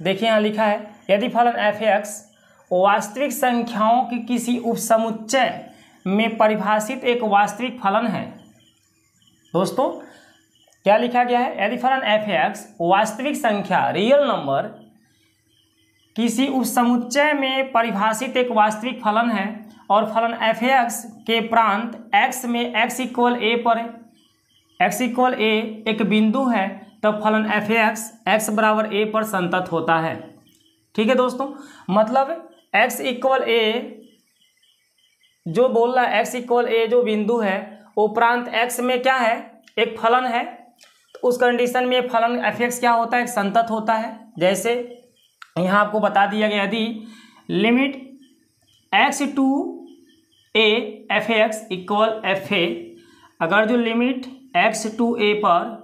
देखिए यहाँ लिखा है यदि फलन f(x) वास्तविक संख्याओं की किसी उपसमुच्चय में परिभाषित एक वास्तविक फलन है। दोस्तों क्या लिखा गया है, यदि फलन f(x) वास्तविक संख्या रियल नंबर किसी उपसमुच्चय में परिभाषित एक वास्तविक फलन है और फलन f(x) के प्रांत x में x = a पर x = a एक बिंदु है, तब फलन f(x) x = a पर संतत होता है। ठीक है दोस्तों, मतलब x = a जो बोल रहा है, x = a जो बिंदु है वो प्रांत x में क्या है, एक फलन है। तो उस कंडीशन में फलन f(x) क्या होता है, एक संतत होता है। जैसे यहाँ आपको बता दिया गया, यदि limit x to a f(x) = fa, अगर जो लिमिट x to a पर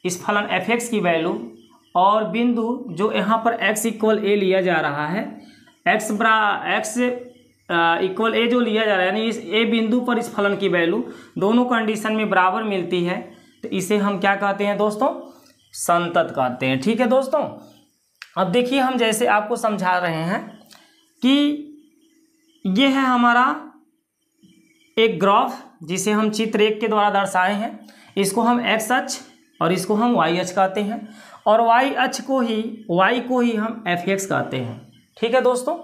इस फलन f(x) की वैल्यू और बिंदु जो यहाँ पर x = a लिया जा रहा है, x = a जो लिया जा रहा है, यानी इस a बिंदु पर इस फलन की वैल्यू दोनों कंडीशन में बराबर मिलती है, तो इसे हम क्या कहते हैं दोस्तों, संतत कहते हैं। ठीक है दोस्तों, अब देखिए हम जैसे आपको समझा रहे हैं कि ये है हमारा एक ग्राफ जिसे हम चित्र 1 के द्वारा दर्शाए हैं। इसको हम x अक्ष और इसको हम y अक्ष कहते हैं, और y अक्ष को ही हम f(x) कहते हैं। ठीक है दोस्तों,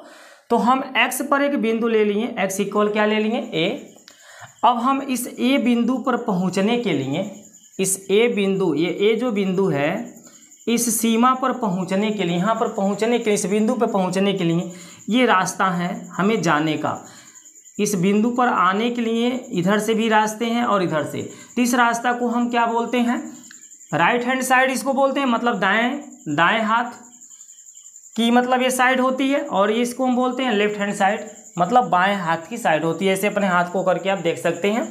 तो हम x पर एक बिंदु ले लिए, x = क्या ले लिए, a। अब हम इस a बिंदु पर पहुंचने के लिए, इस a बिंदु, ये a जो बिंदु है, इस सीमा पर पहुंचने के लिए, यहाँ पर पहुंचने के लिए, इस बिंदु पर पहुंचने के लिए ये रास्ता है हमें जाने का। इस बिंदु पर आने के लिए इधर से भी रास्ते हैं और इधर से। तो इस रास्ता को हम क्या बोलते हैं, राइट हैंड साइड इसको बोलते हैं, मतलब दाएं हाथ की मतलब ये साइड होती है, और ये इसको हम बोलते हैं लेफ्ट हैंड साइड, मतलब बाएं हाथ की साइड होती है। ऐसे अपने हाथ को करके आप देख सकते हैं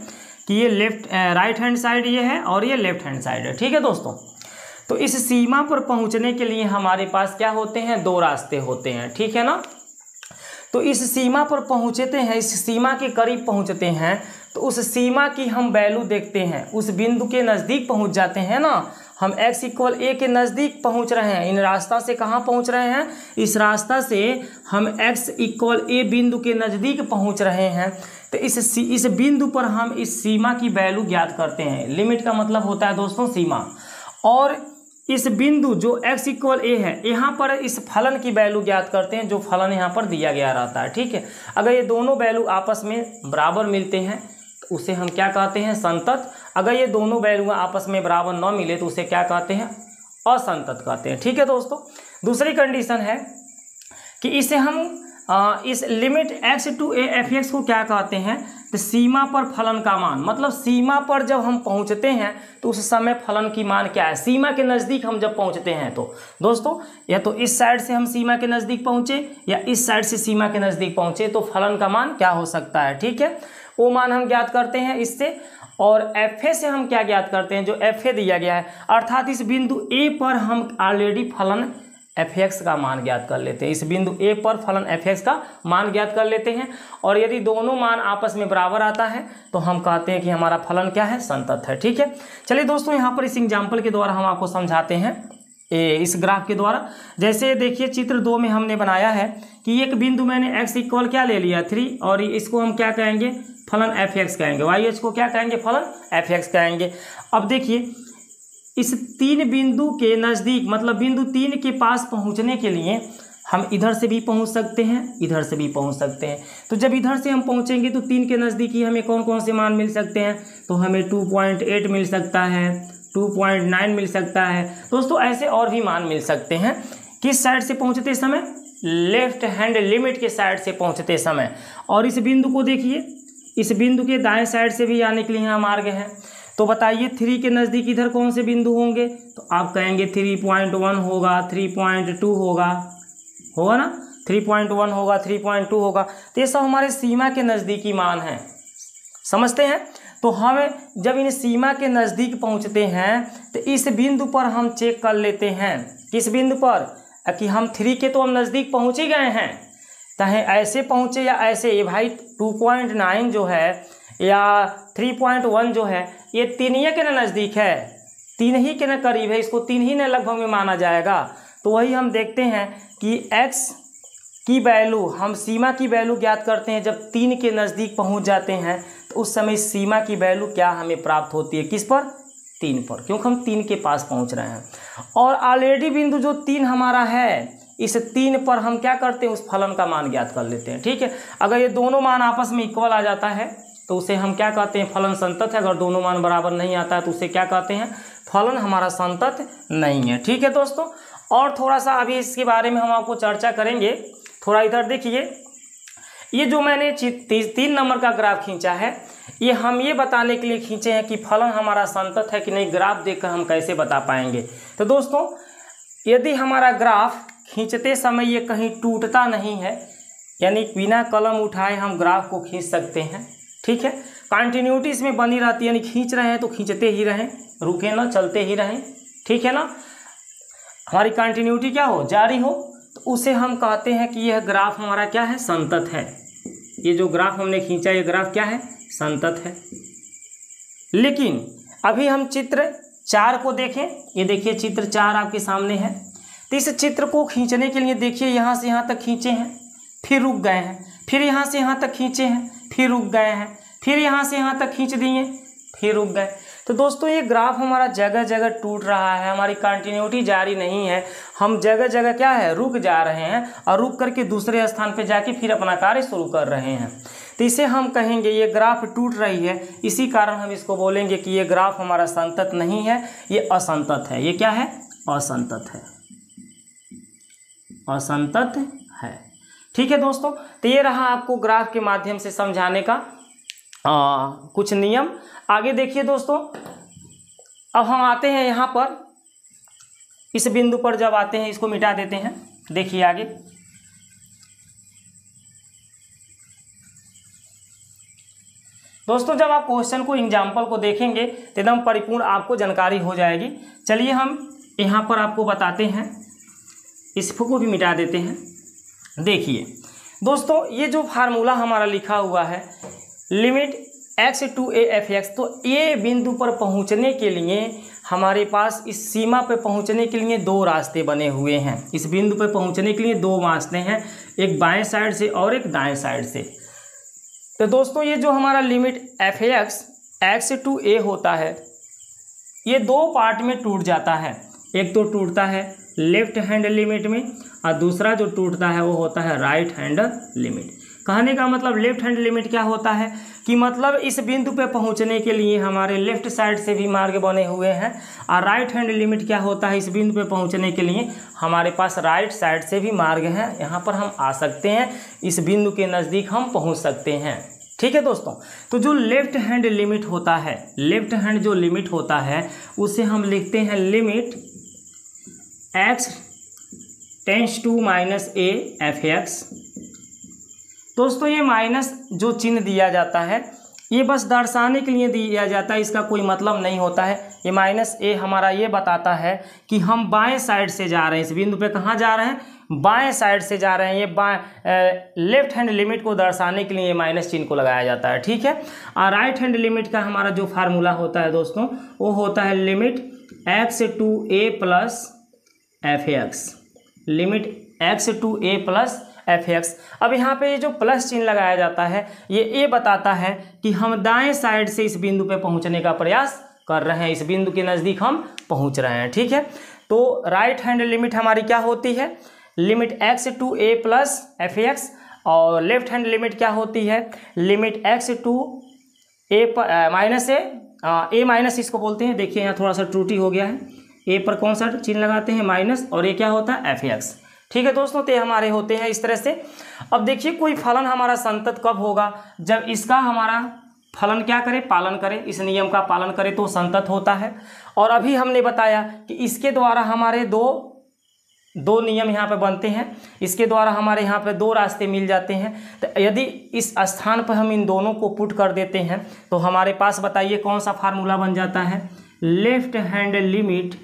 कि ये राइट हैंड साइड ये है और ये लेफ्ट हैंड साइड है। ठीक है दोस्तों, तो इस सीमा पर पहुंचने के लिए हमारे पास क्या होते हैं, 2 रास्ते होते हैं। ठीक है ना, तो इस सीमा पर पहुंचते हैं, इस सीमा के करीब पहुंचते हैं, तो उस सीमा की हम वैल्यू देखते हैं, उस बिंदु के नज़दीक पहुंच जाते हैं ना। हम x = a के नज़दीक पहुंच रहे हैं, इन रास्ता से कहाँ पहुंच रहे हैं, इस रास्ता से हम x = a बिंदु के नज़दीक पहुंच रहे हैं। तो इस बिंदु पर हम इस सीमा की वैल्यू ज्ञात करते हैं। लिमिट का मतलब होता है दोस्तों सीमा, और इस बिंदु जो x = a है, यहाँ पर इस फलन की वैल्यू ज्ञात करते हैं, जो फलन यहाँ पर दिया गया रहता है। ठीक है, अगर ये दोनों वैल्यू आपस में बराबर मिलते हैं तो उसे हम क्या कहते हैं, संतत। अगर ये दोनों वैल्यू आपस में बराबर न मिले तो उसे क्या कहते हैं, असंतत कहते हैं। ठीक है दोस्तों, दूसरी कंडीशन है कि इसे हम इस limit x to a f(x) को क्या कहते हैं, तो सीमा पर फलन का मान, मतलब सीमा पर जब हम पहुंचते हैं तो उस समय फलन की मान क्या है, सीमा के नज़दीक हम जब पहुंचते हैं तो दोस्तों, या तो इस साइड से हम सीमा के नज़दीक पहुंचे या इस साइड से सीमा के नज़दीक पहुंचे, तो फलन का मान क्या हो सकता है। ठीक है, वो मान हम ज्ञात करते हैं इससे, और fa से हम क्या ज्ञात करते हैं, जो fa दिया गया है, अर्थात इस बिंदु a पर हम ऑलरेडी फलन f(x) का मान ज्ञात कर लेते हैं। इस बिंदु a पर फलन f(x) का मान ज्ञात कर लेते हैं, और यदि दोनों मान आपस में बराबर आता है तो हम कहते हैं कि हमारा फलन क्या है, संतत है। ठीक है, चलिए दोस्तों यहाँ पर इस एग्जाम्पल के द्वारा हम आपको समझाते हैं, इस ग्राफ के द्वारा। जैसे देखिए चित्र 2 में हमने बनाया है कि एक बिंदु मैंने x = क्या ले लिया, 3, और इसको हम क्या कहेंगे, फलन f(x) कहेंगे, y अक्ष को क्या कहेंगे, फलन f(x) कहेंगे। अब देखिए इस 3 बिंदु के नज़दीक, मतलब बिंदु 3 के पास पहुंचने के लिए हम इधर से भी पहुंच सकते हैं, इधर से भी पहुंच सकते हैं। तो जब इधर से हम पहुंचेंगे तो 3 के नज़दीकी हमें कौन कौन से मान मिल सकते हैं, तो हमें 2.8 मिल सकता है, 2.9 मिल सकता है दोस्तों, ऐसे और भी मान मिल सकते हैं। किस साइड से पहुंचते समय, लेफ्ट हैंड लिमिट के साइड से पहुंचते समय। और इस बिंदु को देखिए, इस बिंदु के दाएं साइड से भी आने के लिए यहाँ मार्ग है। तो बताइए 3 के नज़दीक इधर कौन से बिंदु होंगे, तो आप कहेंगे 3.1 होगा, 3.2 होगा ना, 3.1 होगा, 3.2 होगा। तो ये सब हमारे सीमा के नज़दीकी मान हैं, समझते हैं। तो हमें जब इन सीमा के नज़दीक पहुंचते हैं तो इस बिंदु पर हम चेक कर लेते हैं, किस बिंदु पर, कि हम 3 के तो हम नज़दीक पहुंच ही गए हैं, चाहे ऐसे पहुंचे या ऐसे। ये भाई 2.9 जो है या 3.1 जो है, ये 3 ही के ना नज़दीक है, 3 ही के ना करीब है, इसको 3 ही ना लगभग में माना जाएगा। तो वही हम देखते हैं कि x की वैल्यू, हम सीमा की वैल्यू ज्ञात करते हैं जब 3 के नज़दीक पहुंच जाते हैं, तो उस समय सीमा की वैल्यू क्या हमें प्राप्त होती है, किस पर, 3 पर, क्योंकि हम 3 के पास पहुंच रहे हैं। और ऑलरेडी बिंदु जो 3 हमारा है, इस 3 पर हम क्या करते हैं, उस फलन का मान ज्ञात कर लेते हैं। ठीक है, अगर ये दोनों मान आपस में इक्वल आ जाता है तो उसे हम क्या कहते हैं, फलन संतत है। अगर दोनों मान बराबर नहीं आता है तो उसे क्या कहते हैं, फलन हमारा संतत नहीं है। ठीक है दोस्तों, और थोड़ा सा अभी इसके बारे में हम आपको चर्चा करेंगे। थोड़ा इधर देखिए, ये जो मैंने 3 नंबर का ग्राफ खींचा है, ये हम ये बताने के लिए खींचे हैं कि फलन हमारा संतत है कि नहीं। ग्राफ देखकर हम कैसे बता पाएंगे। तो दोस्तों, यदि हमारा ग्राफ खींचते समय ये कहीं टूटता नहीं है, यानी बिना कलम उठाए हम ग्राफ को खींच सकते हैं। ठीक है, कंटिन्यूटी इसमें बनी रहती है, यानी खींच रहे हैं तो खींचते ही रहें, रुके ना, चलते ही रहें। ठीक है ना, हमारी कंटिन्यूटी क्या हो, जारी हो, तो उसे हम कहते हैं कि यह ग्राफ हमारा क्या है, संतत है। ये जो ग्राफ हमने खींचा, ये ग्राफ क्या है, संतत है। लेकिन अभी हम चित्र 4 को देखें। ये देखिए चित्र 4 आपके सामने है। तो इस चित्र को खींचने के लिए देखिए, यहाँ से यहाँ तक खींचे हैं, फिर रुक गए हैं, फिर यहाँ से यहाँ तक खींचे हैं, फिर रुक गए हैं, फिर यहाँ से यहाँ तक खींच दिए, फिर रुक गए। तो दोस्तों, ये ग्राफ हमारा जगह जगह टूट रहा है, हमारी कंटिन्यूटी जारी नहीं है। हम जगह जगह क्या है, रुक जा रहे हैं, और रुक करके दूसरे स्थान पे जाके फिर अपना कार्य शुरू कर रहे हैं। तो इसे हम कहेंगे ये ग्राफ टूट रही है। इसी कारण हम इसको बोलेंगे कि ये ग्राफ हमारा संतत नहीं है, ये असंतत है। ये क्या है, असंतत है, असंतत है। ठीक है दोस्तों, तो ये रहा आपको ग्राफ के माध्यम से समझाने का कुछ नियम। आगे देखिए दोस्तों, अब हम आते हैं यहाँ पर, इस बिंदु पर जब आते हैं, इसको मिटा देते हैं। देखिए आगे, दोस्तों जब आप क्वेश्चन को, एग्जाम्पल को देखेंगे तो एकदम परिपूर्ण आपको जानकारी हो जाएगी। चलिए हम यहाँ पर आपको बताते हैं, इसको भी मिटा देते हैं। देखिए दोस्तों, ये जो फार्मूला हमारा लिखा हुआ है, limit x to a f(x), तो a बिंदु पर पहुंचने के लिए हमारे पास, इस सीमा पर पहुंचने के लिए 2 रास्ते बने हुए हैं। इस बिंदु पर पहुंचने के लिए 2 रास्ते हैं, एक बाएं साइड से और एक दाएं साइड से। तो दोस्तों, ये जो हमारा limit f(x) x to a होता है, ये 2 पार्ट में टूट जाता है। एक तो टूटता है लेफ्ट हैंड लिमिट में, और दूसरा जो टूटता है वो होता है राइट हैंड लिमिट। कहने का मतलब लेफ्ट हैंड लिमिट क्या होता है कि मतलब इस बिंदु पे पहुंचने के लिए हमारे लेफ्ट साइड से भी मार्ग बने हुए हैं, और राइट हैंड लिमिट क्या होता है, इस बिंदु पे पहुंचने के लिए हमारे पास राइट साइड से भी मार्ग हैं। यहाँ पर हम आ सकते हैं, इस बिंदु के नज़दीक हम पहुँच सकते हैं। ठीक है दोस्तों, तो जो लेफ्ट हैंड लिमिट होता है, लेफ्ट हैंड जो लिमिट होता है, उसे हम लिखते हैं limit x tends to -a f(x)। दोस्तों, ये माइनस जो चिन्ह दिया जाता है, ये बस दर्शाने के लिए दिया जाता है, इसका कोई मतलब नहीं होता है। ये -a हमारा ये बताता है कि हम बाएं साइड से जा रहे हैं, इस बिंदु पे कहाँ जा रहे हैं, बाएं साइड से जा रहे हैं। ये लेफ्ट हैंड लिमिट को दर्शाने के लिए ये माइनस चिन्ह को लगाया जाता है। ठीक है, और राइट हैंड लिमिट का हमारा जो फार्मूला होता है दोस्तों, वो होता है limit x to a plus f(x), limit x to a plus f(x). अब यहाँ पे ये जो प्लस चिन्ह लगाया जाता है, ये बताता है कि हम दाएं साइड से इस बिंदु पे पहुँचने का प्रयास कर रहे हैं, इस बिंदु के नज़दीक हम पहुँच रहे हैं। ठीक है, तो राइट हैंड लिमिट हमारी क्या होती है, limit x to a plus f(x), और लेफ्ट हैंड लिमिट क्या होती है, limit x to a minus a minus इसको बोलते हैं। देखिए यहाँ थोड़ा सा त्रुटि हो गया है, a पर कौन सा चिन्ह लगाते हैं, माइनस, और ये क्या होता है, f(x). ठीक है दोस्तों, तो ये हमारे होते हैं इस तरह से। अब देखिए, कोई फलन हमारा संतत कब होगा, जब इसका हमारा फलन क्या करे, पालन करे, इस नियम का पालन करे तो संतत होता है। और अभी हमने बताया कि इसके द्वारा हमारे दो नियम यहाँ पे बनते हैं, इसके द्वारा हमारे यहाँ पे 2 रास्ते मिल जाते हैं। तो यदि इस स्थान पर हम इन दोनों को पुट कर देते हैं तो हमारे पास बताइए कौन सा फार्मूला बन जाता है, left hand limit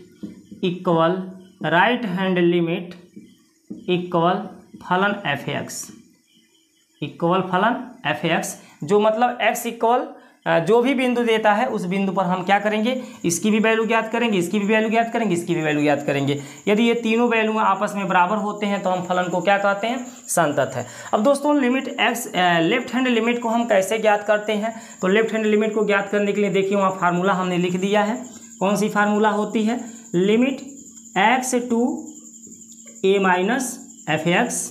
equal right hand limit equal फलन f(x), इक्वल फलन f(x), जो मतलब x इक्वल जो भी बिंदु देता है उस बिंदु पर हम क्या करेंगे, इसकी भी वैल्यू ज्ञात करेंगे, इसकी भी वैल्यू ज्ञात करेंगे, इसकी भी वैल्यू ज्ञात करेंगे। यदि ये तीनों वैल्यू आपस में बराबर होते हैं तो हम फलन को क्या कहते हैं, संतत है। अब दोस्तों limit x, left hand limit को हम कैसे ज्ञात करते हैं, तो लेफ्ट हैंड लिमिट को ज्ञात करने के लिए देखिए वहाँ फार्मूला हमने लिख दिया है। कौन सी फार्मूला होती है, limit x to a minus f x,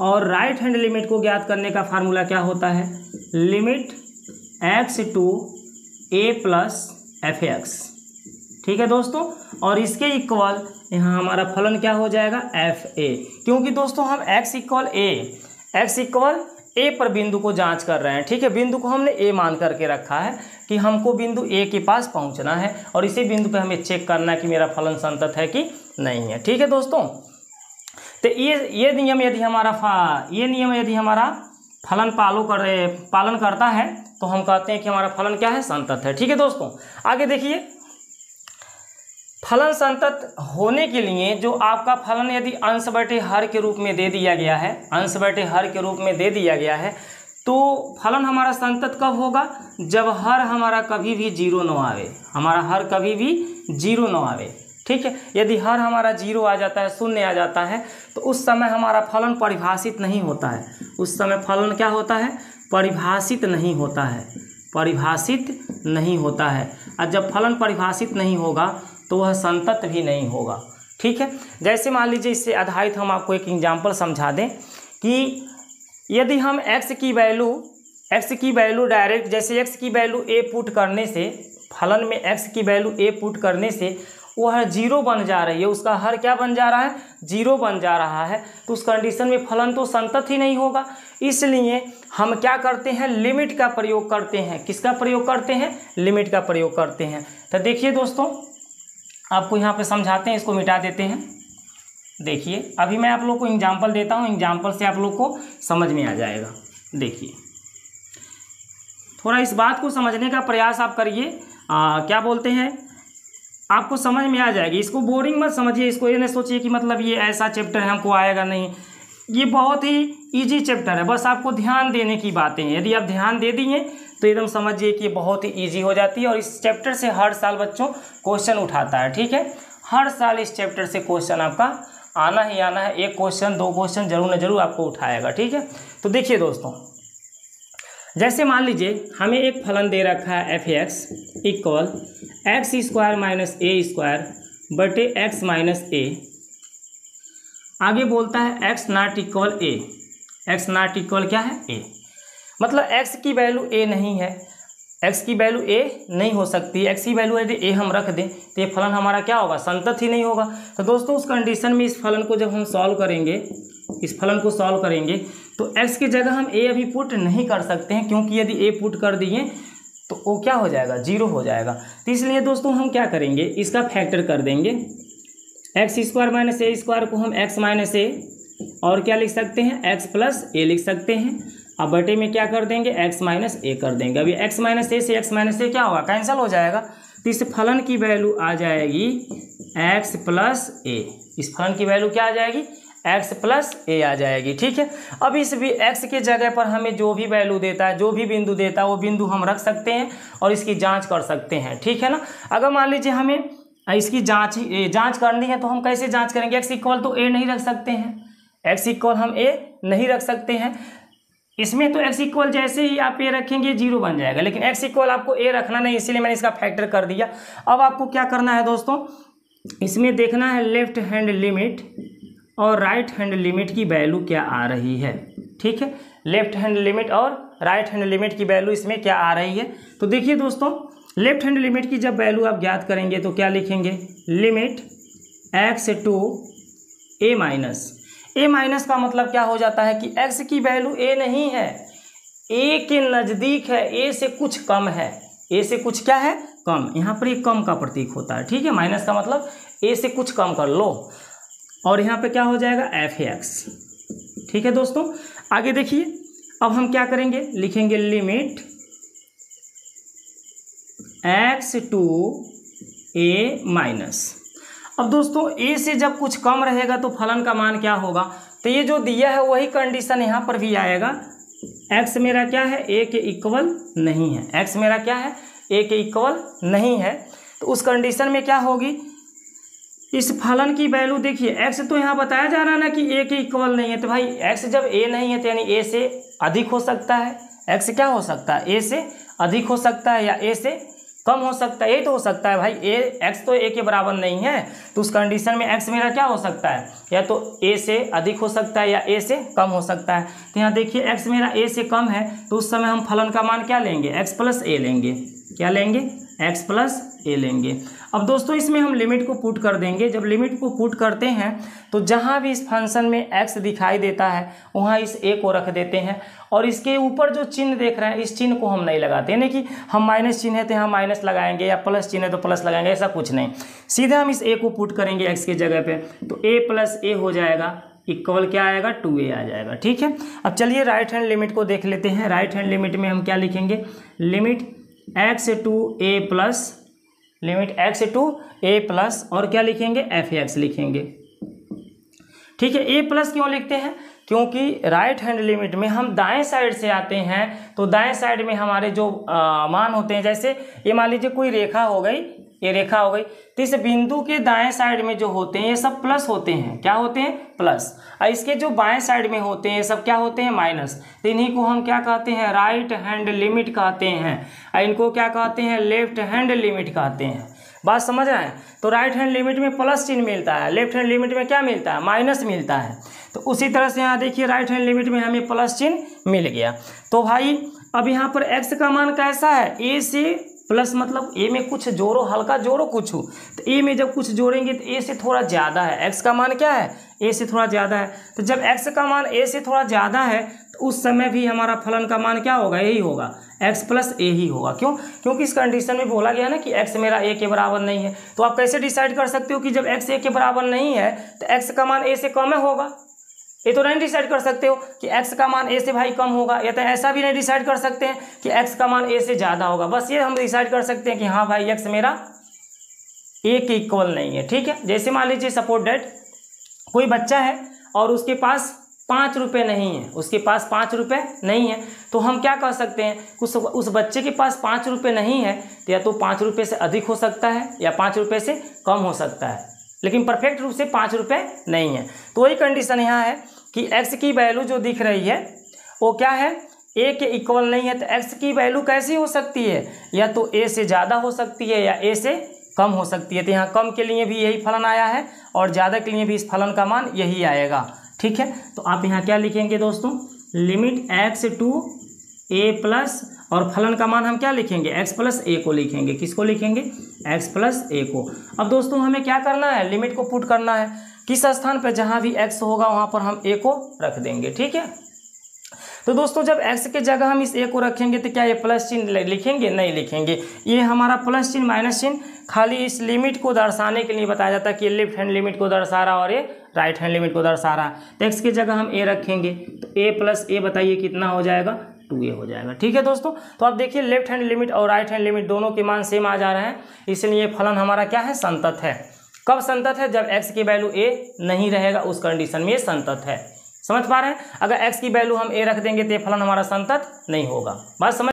और राइट हैंड लिमिट को ज्ञात करने का फार्मूला क्या होता है, limit x to a plus f x. ठीक है दोस्तों, और इसके इक्वल यहाँ हमारा फलन क्या हो जाएगा, एफ ए, क्योंकि दोस्तों हम एक्स इक्वल ए पर बिंदु को जांच कर रहे हैं। ठीक है, बिंदु को हमने ए मान करके रखा है कि हमको बिंदु ए के पास पहुंचना है और इसी बिंदु पे हमें चेक करना है कि मेरा फलन संतत है कि नहीं है। ठीक है दोस्तों, तो ये नियम यदि हमारा फलन पालन करता है तो हम कहते हैं कि हमारा फलन क्या है, संतत है। ठीक है दोस्तों, आगे देखिए, फलन संतत होने के लिए जो आपका फलन यदि अंश बटे हर के रूप में दे दिया गया है, तो फलन हमारा संतत कब होगा, जब हर हमारा कभी भी जीरो न आवे। ठीक है, यदि हर हमारा जीरो आ जाता है, शून्य आ जाता है, तो उस समय हमारा फलन परिभाषित नहीं होता है। उस समय फलन क्या होता है, परिभाषित नहीं होता है। और जब फलन परिभाषित नहीं होगा तो वह संतत भी नहीं होगा। ठीक है, जैसे मान लीजिए इससे आधारित हम आपको एक एग्जाम्पल समझा दें कि यदि हम x की वैल्यू डायरेक्ट, जैसे x की वैल्यू a पुट करने से, फलन में x की वैल्यू a पुट करने से वह जीरो बन जा रही है, उसका हर क्या बन जा रहा है, जीरो बन जा रहा है, तो उस कंडीशन में फलन तो संतत ही नहीं होगा। इसलिए हम क्या करते हैं, लिमिट का प्रयोग करते हैं। किसका प्रयोग करते हैं, लिमिट का प्रयोग करते हैं। तो देखिए दोस्तों, आपको यहाँ पे समझाते हैं, इसको मिटा देते हैं। देखिए अभी मैं आप लोग को एग्जाम्पल देता हूँ, एग्जाम्पल से आप लोग को समझ में आ जाएगा। देखिए थोड़ा इस बात को समझने का प्रयास आप करिए, क्या बोलते हैं, आपको समझ में आ जाएगी। इसको बोरिंग मत समझिए, इसको ये नहीं सोचिए कि मतलब ये ऐसा चैप्टर है हमको आएगा नहीं, ये बहुत ही इजी चैप्टर है, बस आपको ध्यान देने की बातें हैं। यदि आप ध्यान दे दिए तो एकदम समझिए कि ये बहुत ही इजी हो जाती है। और इस चैप्टर से हर साल बच्चों क्वेश्चन उठाता है। ठीक है, हर साल इस चैप्टर से क्वेश्चन आपका आना ही आना है, 1 क्वेश्चन 2 क्वेश्चन जरूर न जरूर आपको उठाएगा। ठीक है, तो देखिए दोस्तों, जैसे मान लीजिए हमें एक फलन दे रखा है f x equal x square minus a square बटे एक्स माइनस ए। आगे बोलता है x not equal a, x not equal क्या है, ए, मतलब एक्स की वैल्यू ए नहीं है, एक्स की वैल्यू ए नहीं हो सकती। एक्स की वैल्यू यदि ए हम रख दें तो ये फलन हमारा क्या होगा, संतत ही नहीं होगा। तो दोस्तों उस कंडीशन में इस फलन को जब हम सॉल्व करेंगे, इस फलन को सॉल्व करेंगे तो x की जगह हम a अभी पुट नहीं कर सकते हैं, क्योंकि यदि a पुट कर दिए तो वो क्या हो जाएगा, जीरो हो जाएगा। तो इसलिए दोस्तों हम क्या करेंगे, इसका फैक्टर कर देंगे। X square minus a square को हम x माइनस ए और क्या लिख सकते हैं, x प्लस ए लिख सकते हैं। अब बटे में क्या कर देंगे, x माइनस ए कर देंगे। अभी x माइनस ए से x माइनस ए क्या होगा, कैंसिल हो जाएगा। तो इस फलन की वैल्यू आ जाएगी x प्लस ए, इस फलन की वैल्यू क्या आ जाएगी, x प्लस ए आ जाएगी। ठीक है, अब इस भी x के जगह पर हमें जो भी वैल्यू देता है, जो भी बिंदु देता है, वो बिंदु हम रख सकते हैं और इसकी जांच कर सकते हैं। ठीक है ना, अगर मान लीजिए हमें इसकी जांच करनी है तो हम कैसे जांच करेंगे, x इक्वल तो a नहीं रख सकते हैं, x इक्वल हम a नहीं रख सकते हैं। इसमें तो x इक्वल जैसे ही आप a रखेंगे जीरो बन जाएगा, लेकिन x इक्वल आपको a रखना नहीं, इसीलिए मैंने इसका फैक्टर कर दिया। अब आपको क्या करना है दोस्तों, इसमें देखना है लेफ्ट हैंड लिमिट और राइट हैंड लिमिट की वैल्यू क्या आ रही है। ठीक है, लेफ्ट हैंड लिमिट और राइट हैंड लिमिट की वैल्यू इसमें क्या आ रही है। तो देखिए दोस्तों, लेफ्ट हैंड लिमिट की जब वैल्यू आप ज्ञात करेंगे तो क्या लिखेंगे, limit x to a minus. A minus का मतलब क्या हो जाता है कि एक्स की वैल्यू ए नहीं है, ए के नज़दीक है, ए से कुछ कम है, ए से कुछ क्या है, कम। यहाँ पर एक कम का प्रतीक होता है। ठीक है, माइनस का मतलब ए से कुछ कम कर लो, और यहाँ पे क्या हो जाएगा, एफ एक्स। ठीक है दोस्तों, आगे देखिए, अब हम क्या करेंगे, लिखेंगे limit x to a minus. अब दोस्तों ए से जब कुछ कम रहेगा तो फलन का मान क्या होगा, तो ये जो दिया है वही कंडीशन यहाँ पर भी आएगा, एक्स मेरा क्या है, ए के इक्वल नहीं है, एक्स मेरा क्या है, ए के इक्वल नहीं है। तो उस कंडीशन में क्या होगी, इस फलन की वैल्यू देखिए, एक्स तो यहाँ बताया जा रहा है ना कि ए के इक्वल नहीं है, तो भाई एक्स जब ए नहीं है तो यानी ए से अधिक हो सकता है। एक्स क्या हो सकता है, ए से अधिक हो सकता है या ए से कम हो सकता है, ये तो हो सकता है भाई। ए एक्स तो ए के बराबर नहीं है, तो उस कंडीशन में एक्स मेरा क्या हो सकता है, या तो ए से अधिक हो सकता है या ए से कम हो सकता है। तो यहाँ देखिए एक्स मेरा ए से कम है, तो उस समय हम फलन का मान क्या लेंगे, एक्स प्लस ए लेंगे। क्या लेंगे, एक्स प्लस ए लेंगे। अब दोस्तों इसमें हम लिमिट को पुट कर देंगे। जब लिमिट को पुट करते हैं तो जहाँ भी इस फंक्शन में एक्स दिखाई देता है वहाँ इस ए को रख देते हैं, और इसके ऊपर जो चिन्ह देख रहे हैं इस चिन्ह को हम नहीं लगाते, यानी कि हम माइनस चिन्ह है तो यहाँ माइनस लगाएंगे या प्लस चिन्ह है तो प्लस लगाएंगे, ऐसा कुछ नहीं। सीधे हम इस ए को पुट करेंगे एक्स की जगह पे, तो ए प्लस ए हो जाएगा, इक्वल क्या आएगा, 2a आ जाएगा। ठीक है, अब चलिए राइट हैंड लिमिट को देख लेते हैं। राइट हैंड लिमिट में हम क्या लिखेंगे, limit x to a plus, limit x to a plus, और क्या लिखेंगे, f(x) लिखेंगे। ठीक है, a प्लस क्यों लिखते हैं, क्योंकि राइट हैंड लिमिट में हम दाएं साइड से आते हैं, तो दाएं साइड में हमारे जो मान होते हैं, जैसे ये मान लीजिए कोई रेखा हो गई, ये रेखा हो गई, तो इस बिंदु के दाएं साइड में जो होते हैं ये सब प्लस होते हैं। क्या होते हैं, प्लस। और इसके जो बाएं साइड में होते हैं ये सब क्या होते हैं, माइनस। तो इन्हीं को हम क्या कहते हैं, राइट हैंड लिमिट कहते हैं, और इनको क्या कहते हैं, लेफ्ट हैंड लिमिट कहते हैं। बात समझ रहे हैं। तो राइट हैंड लिमिट में प्लस चिन्ह मिलता है, लेफ्ट हैंड लिमिट में क्या मिलता है, माइनस मिलता है। तो उसी तरह से यहाँ देखिए राइट हैंड लिमिट में हमें प्लस चिन्ह मिल गया। तो भाई अब यहाँ पर एक्स का मान कैसा है, ए से प्लस, मतलब ए में कुछ जोड़ो, हल्का जोड़ो कुछ, तो ए में जब कुछ जोड़ेंगे तो ए से थोड़ा ज़्यादा है। एक्स का मान क्या है, ए से थोड़ा ज़्यादा है। तो जब एक्स का मान ए से थोड़ा ज़्यादा है तो उस समय भी हमारा फलन का मान क्या होगा, यही होगा, एक्स प्लस ए ही होगा। क्यों, क्योंकि इस कंडीशन में बोला गया ना कि एक्स मेरा ए के बराबर नहीं है। तो आप कैसे डिसाइड कर सकते हो कि जब एक्स ए के बराबर नहीं है तो एक्स का मान ए से कम होगा। ये तो नहीं डिसाइड कर सकते हो कि x का मान a से भाई कम होगा, या तो ऐसा भी नहीं डिसाइड कर सकते हैं कि x का मान a से ज़्यादा होगा। बस ये हम डिसाइड कर सकते हैं कि हाँ भाई x मेरा a के इक्वल नहीं है। ठीक है, जैसे मान लीजिए सपोज डेट कोई बच्चा है और उसके पास 5 रुपये नहीं है, उसके पास 5 रुपये नहीं है, तो हम क्या कह सकते हैं, उस बच्चे के पास 5 रुपये नहीं है तो या तो 5 रुपये से अधिक हो सकता है या 5 रुपये से कम हो सकता है, लेकिन परफेक्ट रूप से 5 रुपये नहीं है। तो वही कंडीशन यहाँ है कि x की वैल्यू जो दिख रही है वो क्या है, a के इक्वल नहीं है। तो x की वैल्यू कैसी हो सकती है, या तो a से ज़्यादा हो सकती है या a से कम हो सकती है। तो यहाँ कम के लिए भी यही फलन आया है और ज़्यादा के लिए भी इस फलन का मान यही आएगा। ठीक है, तो आप यहाँ क्या लिखेंगे दोस्तों, limit x to a plus, और फलन का मान हम क्या लिखेंगे, x प्लस a को लिखेंगे। किसको लिखेंगे, x प्लस a को। अब दोस्तों हमें क्या करना है, लिमिट को पुट करना है। किस स्थान पर, जहाँ भी x होगा वहाँ पर हम a को रख देंगे। ठीक है, तो दोस्तों जब x के जगह हम इस a को रखेंगे तो क्या ये प्लस चिन्ह लिखेंगे, नहीं लिखेंगे। ये हमारा प्लस चिन्ह माइनस चिन्ह खाली इस लिमिट को दर्शाने के लिए बताया जाता है कि ये लेफ्ट हैंड लिमिट को दर्शा रहा और ये राइट हैंड लिमिट को दर्शा रहा है। तो x की जगह हम a रखेंगे, तो a प्लस a बताइए कितना हो जाएगा, 2a हो जाएगा। ठीक है दोस्तों, तो आप देखिए लेफ्ट हैंड लिमिट और राइट हैंड लिमिट दोनों के मान सेम आ जा रहे हैं, इसलिए फलन हमारा क्या है, संतत है। कब संतत है, जब x की वैल्यू a नहीं रहेगा, उस कंडीशन में ये संतत है। समझ पा रहे हैं, अगर x की वैल्यू हम a रख देंगे तो ये फलन हमारा संतत नहीं होगा। बात समझ